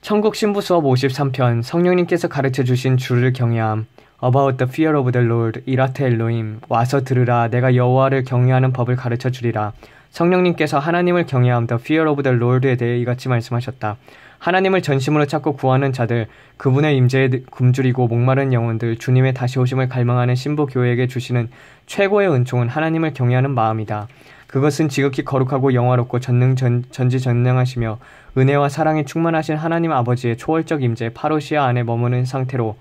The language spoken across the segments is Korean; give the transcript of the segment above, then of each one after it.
천국 신부 수업 53편 성령님께서 가르쳐 주신 주를 경외함. About the fear of the Lord. 이라테 엘로임. 와서 들으라. 내가 여호와를 경외하는 법을 가르쳐 주리라. 성령님께서 하나님을 경외함 the fear of the Lord에 대해 이같이 말씀하셨다. 하나님을 전심으로 찾고 구하는 자들, 그분의 임재에 굶주리고 목마른 영혼들, 주님의 다시 오심을 갈망하는 신부 교회에게 주시는 최고의 은총은 하나님을 경외하는 마음이다. 그것은 지극히 거룩하고 영화롭고 전지전능하시며 은혜와 사랑이 충만하신 하나님 아버지의 초월적 임재 파로시아 안에 머무는 상태로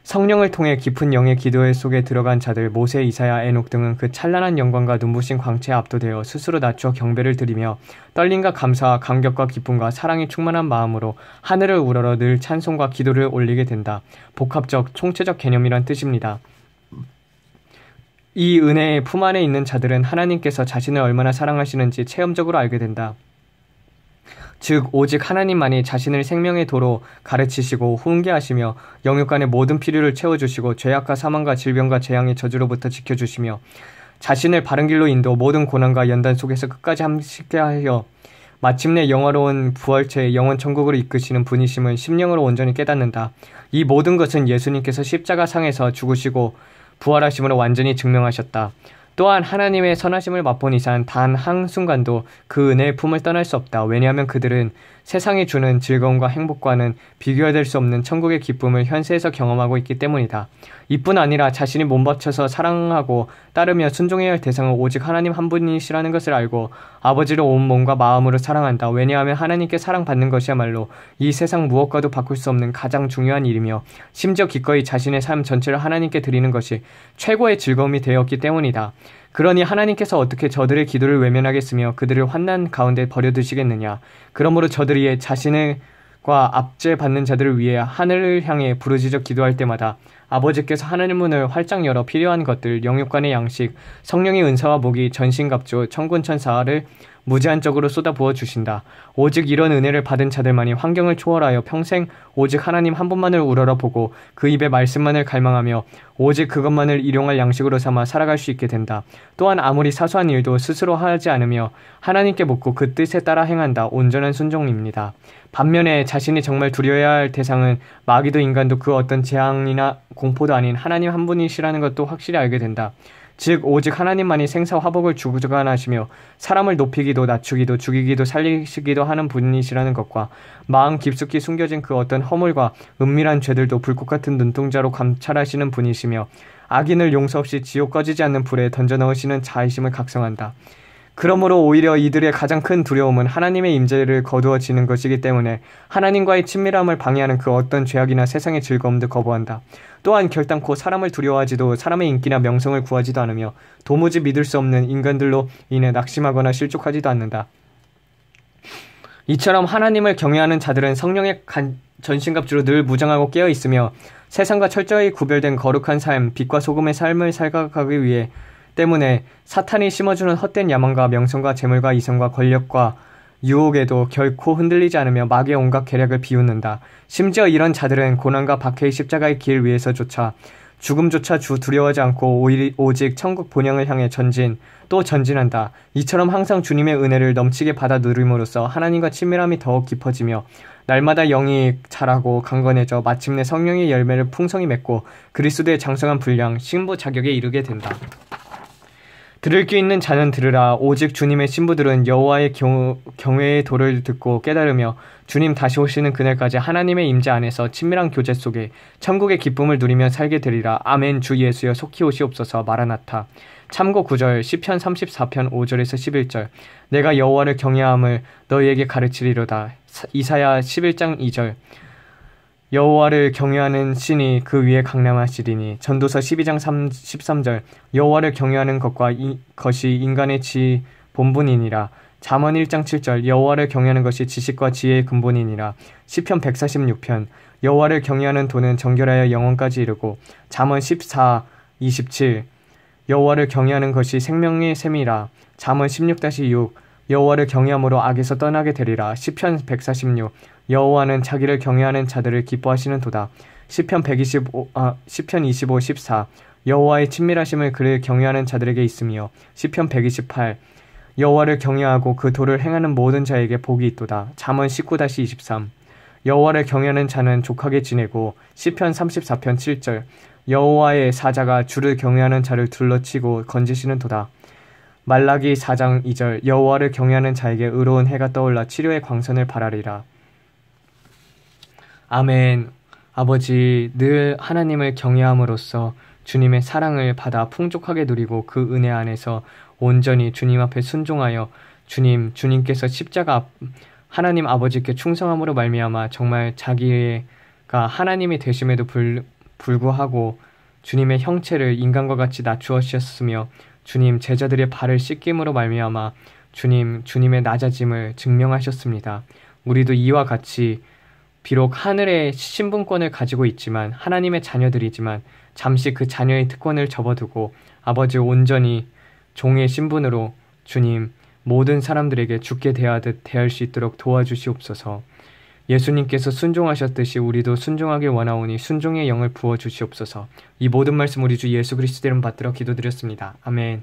성령을 통해 깊은 영의 기도 속에 들어간 자들 모세, 이사야, 에녹 등은 그 찬란한 영광과 눈부신 광채에 압도되어 스스로 낮춰 경배를 드리며 떨림과 감사와 감격과 기쁨과 사랑이 충만한 마음으로 하늘을 우러러 늘 찬송과 기도를 올리게 된다. 복합적, 총체적 개념이란 뜻입니다. 이 은혜의 품 안에 있는 자들은 하나님께서 자신을 얼마나 사랑하시는지 체험적으로 알게 된다. 즉 오직 하나님만이 자신을 생명의 도로 가르치시고 훈계하시며 영육간의 모든 필요를 채워주시고 죄악과 사망과 질병과 재앙의 저주로부터 지켜주시며 자신을 바른 길로 인도 모든 고난과 연단 속에서 끝까지 함께 하여 마침내 영화로운 부활체의 영원 천국으로 이끄시는 분이심을 심령으로 온전히 깨닫는다. 이 모든 것은 예수님께서 십자가상에서 죽으시고 부활하심으로 완전히 증명하셨다. 또한 하나님의 선하심을 맛본 이상 단 한순간도 그 은혜의 품을 떠날 수 없다. 왜냐하면 그들은 세상이 주는 즐거움과 행복과는 비교될 수 없는 천국의 기쁨을 현세에서 경험하고 있기 때문이다. 이뿐 아니라 자신이 몸바쳐서 사랑하고 따르며 순종해야 할 대상은 오직 하나님 한 분이시라는 것을 알고 아버지를 온 몸과 마음으로 사랑한다. 왜냐하면 하나님께 사랑받는 것이야말로 이 세상 무엇과도 바꿀 수 없는 가장 중요한 일이며 심지어 기꺼이 자신의 삶 전체를 하나님께 드리는 것이 최고의 즐거움이 되었기 때문이다. 그러니 하나님께서 어떻게 저들의 기도를 외면하겠으며 그들을 환난 가운데 버려두시겠느냐. 그러므로 저들이 자신과 압제받는 자들을 위해 하늘을 향해 부르짖어 기도할 때마다 아버지께서 하늘 문을 활짝 열어 필요한 것들, 영육간의 양식, 성령의 은사와 복이, 전신갑주, 천군천사를 무제한적으로 쏟아부어 주신다. 오직 이런 은혜를 받은 자들만이 환경을 초월하여 평생 오직 하나님 한 분만을 우러러보고 그 입의 말씀만을 갈망하며 오직 그것만을 일용할 양식으로 삼아 살아갈 수 있게 된다. 또한 아무리 사소한 일도 스스로 하지 않으며 하나님께 묻고 그 뜻에 따라 행한다. 온전한 순종입니다. 반면에 자신이 정말 두려워야 할 대상은 마귀도 인간도 그 어떤 재앙이나 공포도 아닌 하나님 한 분이시라는 것도 확실히 알게 된다. 즉 오직 하나님만이 생사화복을 주관하시며 사람을 높이기도 낮추기도 죽이기도 살리시기도 하는 분이시라는 것과 마음 깊숙이 숨겨진 그 어떤 허물과 은밀한 죄들도 불꽃 같은 눈동자로 감찰하시는 분이시며 악인을 용서 없이 지옥 꺼지지 않는 불에 던져 넣으시는 자이심을 각성한다. 그러므로 오히려 이들의 가장 큰 두려움은 하나님의 임재를 거두어지는 것이기 때문에 하나님과의 친밀함을 방해하는 그 어떤 죄악이나 세상의 즐거움도 거부한다. 또한 결단코 사람을 두려워하지도 사람의 인기나 명성을 구하지도 않으며 도무지 믿을 수 없는 인간들로 인해 낙심하거나 실족하지도 않는다. 이처럼 하나님을 경외하는 자들은 성령의 전신갑주로 늘 무장하고 깨어있으며 세상과 철저히 구별된 거룩한 삶, 빛과 소금의 삶을 살아가기 위해 때문에 사탄이 심어주는 헛된 야망과 명성과 재물과 이성과 권력과 유혹에도 결코 흔들리지 않으며 마귀의 온갖 계략을 비웃는다. 심지어 이런 자들은 고난과 박해의 십자가의 길 위에서조차 죽음조차 두려워하지 않고 오직 천국 본향을 향해 또 전진한다. 이처럼 항상 주님의 은혜를 넘치게 받아 누림으로써 하나님과 친밀함이 더욱 깊어지며 날마다 영이 자라고 강건해져 마침내 성령의 열매를 풍성히 맺고 그리스도의 장성한 분량, 신부 자격에 이르게 된다. 들을 귀 있는 자는 들으라. 오직 주님의 신부들은 여호와의 경외의 도를 듣고 깨달으며 주님 다시 오시는 그날까지 하나님의 임재 안에서 친밀한 교제 속에 천국의 기쁨을 누리며 살게 되리라. 아멘. 주 예수여 속히 오시옵소서. 마라나타. 참고 9절 시편 34편 5절에서 11절 내가 여호와를 경외함을 너희에게 가르치리로다. 이사야 11장 2절 여호와를 경외하는 신이 그 위에 강림하시리니. 전도서 12장 13절 여호와를 경외하는 것이 인간의 본분이니라. 잠언 1장 7절 여호와를 경외하는 것이 지식과 지혜의 근본이니라. 시편 146편 여호와를 경외하는 도는 정결하여 영원까지 이르고. 잠언 14, 27 여호와를 경외하는 것이 생명의 셈이라. 잠언 16-6 여호와를 경외함으로 악에서 떠나게 되리라. 시편 146 여호와는 자기를 경외하는 자들을 기뻐하시는 도다. 시편 25, 14 여호와의 친밀하심을 그를 경외하는 자들에게 있으며. 시편 128 여호와를 경외하고 그 도를 행하는 모든 자에게 복이 있도다. 잠언 19-23 여호와를 경외하는 자는 족하게 지내고 시편 34편 7절 여호와의 사자가 주를 경외하는 자를 둘러치고 건지시는도다. 말라기 4장 2절 여호와를 경외하는 자에게 의로운 해가 떠올라 치료의 광선을 발하리라. 아멘. 아버지, 늘 하나님을 경외함으로써 주님의 사랑을 받아 풍족하게 누리고 그 은혜 안에서 온전히 주님 앞에 순종하여 주님께서 십자가 하나님 아버지께 충성함으로 말미암아 정말 자기가 하나님이 되심에도 불구하고 주님의 형체를 인간과 같이 낮추었으며 주님 제자들의 발을 씻김으로 말미암아 주님의 낮아짐을 증명하셨습니다. 우리도 이와 같이 비록 하늘의 신분권을 가지고 있지만 하나님의 자녀들이지만 잠시 그 자녀의 특권을 접어두고 아버지 온전히 종의 신분으로 주님 모든 사람들에게 주께 대하듯 대할 수 있도록 도와주시옵소서. 예수님께서 순종하셨듯이 우리도 순종하길 원하오니 순종의 영을 부어주시옵소서. 이 모든 말씀 우리 주 예수 그리스도 이름 받들어 기도드렸습니다. 아멘.